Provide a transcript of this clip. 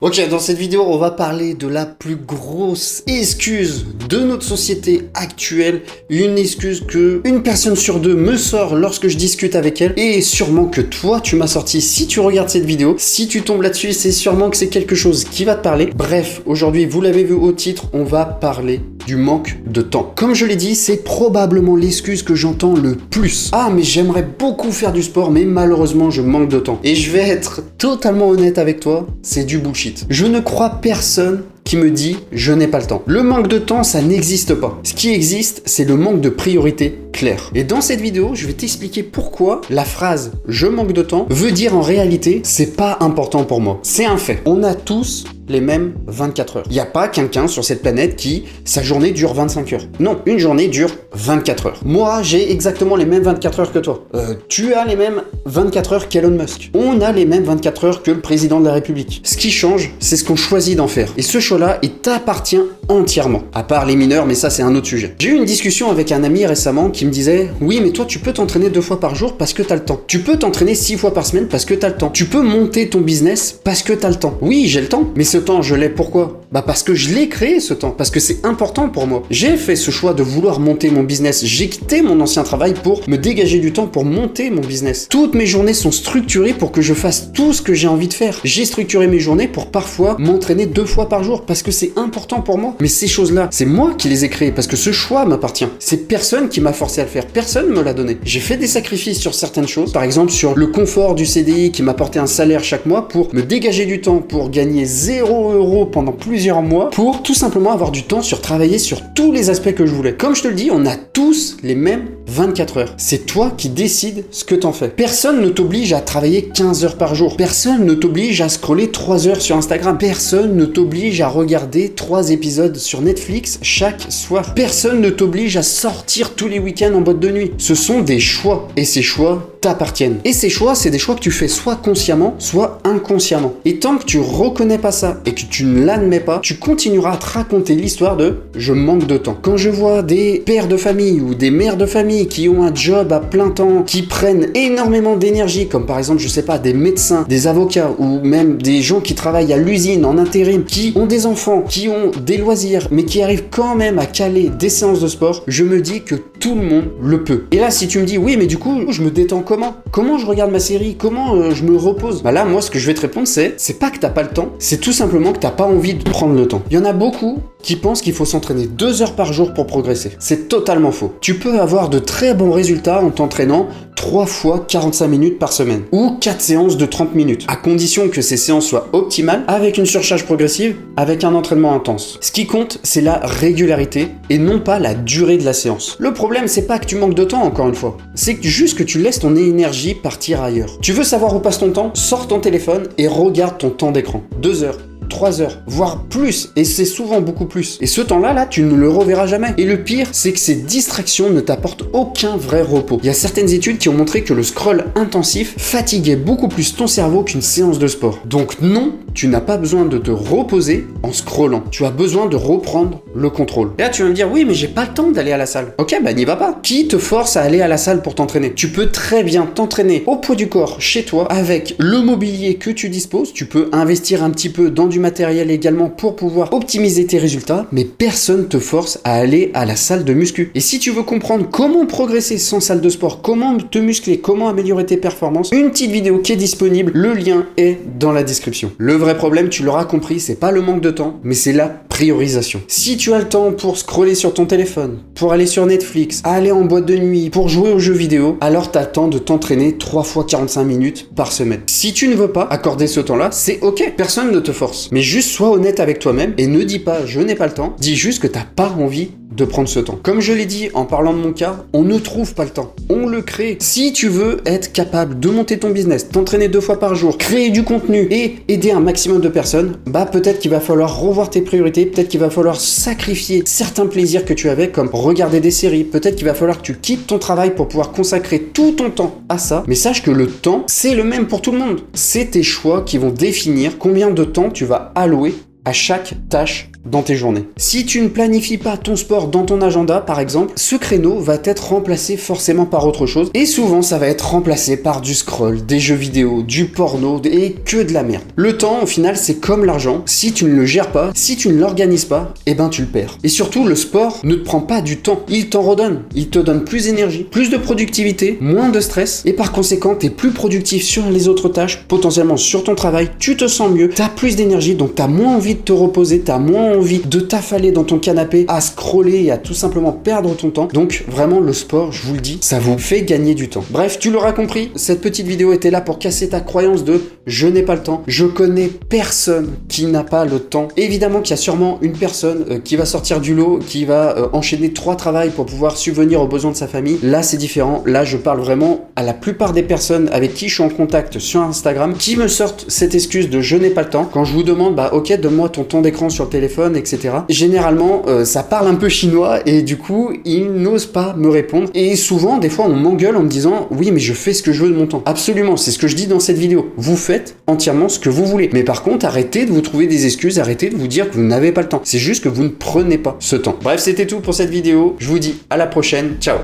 Ok, dans cette vidéo, on va parler de la plus grosse excuse de notre société actuelle. Une excuse que une personne sur deux me sort lorsque je discute avec elle. Et sûrement que toi, tu m'as sorti si tu regardes cette vidéo. Si tu tombes là-dessus, c'est sûrement que c'est quelque chose qui va te parler. Bref, aujourd'hui, vous l'avez vu au titre, on va parler du manque de temps. Comme je l'ai dit, c'est probablement l'excuse que j'entends le plus. Ah, mais j'aimerais beaucoup faire du sport, mais malheureusement, je manque de temps. Et je vais être totalement honnête avec toi, c'est du bullshit. Je ne crois personne qui me dit « je n'ai pas le temps ». Le manque de temps, ça n'existe pas. Ce qui existe, c'est le manque de priorité claire. Et dans cette vidéo, je vais t'expliquer pourquoi la phrase « je manque de temps » veut dire en réalité « c'est pas important pour moi ». C'est un fait. On a tous les mêmes 24 heures. Il n'y a pas quelqu'un sur cette planète qui, sa journée dure 25 heures. Non, une journée dure 24 heures. Moi, j'ai exactement les mêmes 24 heures que toi. Tu as les mêmes 24 heures qu'Elon Musk. On a les mêmes 24 heures que le président de la République. Ce qui change, c'est ce qu'on choisit d'en faire. Et ce choix-là, il t'appartient entièrement. À part les mineurs, mais ça, c'est un autre sujet. J'ai eu une discussion avec un ami récemment qui me disait « Oui, mais toi, tu peux t'entraîner 2 fois par jour parce que t'as le temps. Tu peux t'entraîner 6 fois par semaine parce que t'as le temps. Tu peux monter ton business parce que t'as le temps. Oui, j'ai le temps, mais ce temps, je l'ai pourquoi ? Bah parce que je l'ai créé ce temps, parce que c'est important pour moi. J'ai fait ce choix de vouloir monter mon business. J'ai quitté mon ancien travail pour me dégager du temps pour monter mon business. Toutes mes journées sont structurées pour que je fasse tout ce que j'ai envie de faire. J'ai structuré mes journées pour parfois m'entraîner 2 fois par jour parce que c'est important pour moi. Mais ces choses-là, c'est moi qui les ai créées parce que ce choix m'appartient. C'est personne qui m'a forcé à le faire. Personne me l'a donné. J'ai fait des sacrifices sur certaines choses. Par exemple, sur le confort du CDI qui m'apportait un salaire chaque mois pour me dégager du temps pour gagner 0 € pendant plusieurs mois pour tout simplement avoir du temps sur travailler sur tous les aspects que je voulais. Comme je te le dis, on a tous les mêmes 24 heures. C'est toi qui décides ce que t'en fais. Personne ne t'oblige à travailler 15 heures par jour. Personne ne t'oblige à scroller 3 heures sur Instagram. Personne ne t'oblige à regarder 3 épisodes sur Netflix chaque soir. Personne ne t'oblige à sortir tous les week-ends en boîte de nuit. Ce sont des choix. Et ces choix t'appartiennent. Et ces choix, c'est des choix que tu fais soit consciemment, soit inconsciemment. Et tant que tu reconnais pas ça et que tu ne l'admets pas, tu continueras à te raconter l'histoire de « je manque de temps ». Quand je vois des pères de famille ou des mères de famille qui ont un job à plein temps, qui prennent énormément d'énergie, comme par exemple, je sais pas, des médecins, des avocats ou même des gens qui travaillent à l'usine en intérim, qui ont des enfants, qui ont des loisirs, mais qui arrivent quand même à caler des séances de sport, je me dis que tout le monde le peut. Et là, si tu me dis « oui, mais du coup, je me détends comment ? Comment je regarde ma série ? Comment je me repose ?» Bah là, moi, ce que je vais te répondre, c'est pas que t'as pas le temps, c'est tout simplement que t'as pas envie de prendre le temps. Il y en a beaucoup qui pensent qu'il faut s'entraîner 2 heures par jour pour progresser. C'est totalement faux. Tu peux avoir de très bons résultats en t'entraînant 3 fois 45 minutes par semaine ou 4 séances de 30 minutes, à condition que ces séances soient optimales, avec une surcharge progressive, avec un entraînement intense. Ce qui compte, c'est la régularité et non pas la durée de la séance. Le problème, c'est pas que tu manques de temps, encore une fois. C'est juste que tu laisses ton énergie partir ailleurs. Tu veux savoir où passe ton temps ? Sors ton téléphone et regarde ton temps d'écran. 2 heures. 3 heures, voire plus, et c'est souvent beaucoup plus. Et ce temps-là, tu ne le reverras jamais. Et le pire, c'est que ces distractions ne t'apportent aucun vrai repos. Il y a certaines études qui ont montré que le scroll intensif fatiguait beaucoup plus ton cerveau qu'une séance de sport. Donc non, tu n'as pas besoin de te reposer en scrollant. Tu as besoin de reprendre le contrôle. Et là, tu vas me dire, oui, mais j'ai pas le temps d'aller à la salle. Ok, bah n'y va pas. Qui te force à aller à la salle pour t'entraîner ? Tu peux très bien t'entraîner au poids du corps, chez toi, avec le mobilier que tu disposes. Tu peux investir un petit peu dans du matériel également pour pouvoir optimiser tes résultats, mais personne te force à aller à la salle de muscu. Et si tu veux comprendre comment progresser sans salle de sport, comment te muscler, comment améliorer tes performances, une petite vidéo qui est disponible, le lien est dans la description. Le vrai problème, tu l'auras compris, c'est pas le manque de temps, mais c'est la priorisation. Si tu as le temps pour scroller sur ton téléphone, pour aller sur Netflix, aller en boîte de nuit, pour jouer aux jeux vidéo, alors t'as le temps de t'entraîner 3 fois 45 minutes par semaine. Si tu ne veux pas accorder ce temps-là, c'est ok, personne ne te force. Mais juste sois honnête avec toi-même et ne dis pas je n'ai pas le temps, dis juste que t'as pas envie de prendre ce temps. Comme je l'ai dit en parlant de mon cas, on ne trouve pas le temps, on le crée. Si tu veux être capable de monter ton business, t'entraîner 2 fois par jour, créer du contenu et aider un maximum de personnes, bah peut-être qu'il va falloir revoir tes priorités, peut-être qu'il va falloir sacrifier certains plaisirs que tu avais comme regarder des séries, peut-être qu'il va falloir que tu quittes ton travail pour pouvoir consacrer tout ton temps à ça. Mais sache que le temps, c'est le même pour tout le monde. C'est tes choix qui vont définir combien de temps tu vas allouer à chaque tâche dans tes journées. Si tu ne planifies pas ton sport dans ton agenda, par exemple, ce créneau va être remplacé forcément par autre chose. Et souvent, ça va être remplacé par du scroll, des jeux vidéo, du porno et que de la merde. Le temps, au final, c'est comme l'argent. Si tu ne le gères pas, si tu ne l'organises pas, eh ben tu le perds. Et surtout, le sport ne te prend pas du temps. Il t'en redonne. Il te donne plus d'énergie, plus de productivité, moins de stress. Et par conséquent, tu es plus productif sur les autres tâches, potentiellement sur ton travail. Tu te sens mieux, tu as plus d'énergie, donc tu as moins envie de te reposer, tu as moins envie de t'affaler dans ton canapé à scroller et à tout simplement perdre ton temps. Donc vraiment le sport, je vous le dis, ça vous fait gagner du temps. Bref, tu l'auras compris, cette petite vidéo était là pour casser ta croyance de je n'ai pas le temps. Je connais personne qui n'a pas le temps. Évidemment qu'il y a sûrement une personne qui va sortir du lot, qui va enchaîner 3 travails pour pouvoir subvenir aux besoins de sa famille. Là c'est différent, là je parle vraiment à la plupart des personnes avec qui je suis en contact sur Instagram qui me sortent cette excuse de je n'ai pas le temps. Quand je vous demande bah ok donne-moi ton temps d'écran sur le téléphone, etc. Généralement, ça parle un peu chinois et du coup, ils n'osent pas me répondre. Et souvent, des fois, on m'engueule en me disant « Oui, mais je fais ce que je veux de mon temps. » Absolument, c'est ce que je dis dans cette vidéo. Vous faites entièrement ce que vous voulez. Mais par contre, arrêtez de vous trouver des excuses, arrêtez de vous dire que vous n'avez pas le temps. C'est juste que vous ne prenez pas ce temps. Bref, c'était tout pour cette vidéo. Je vous dis à la prochaine. Ciao.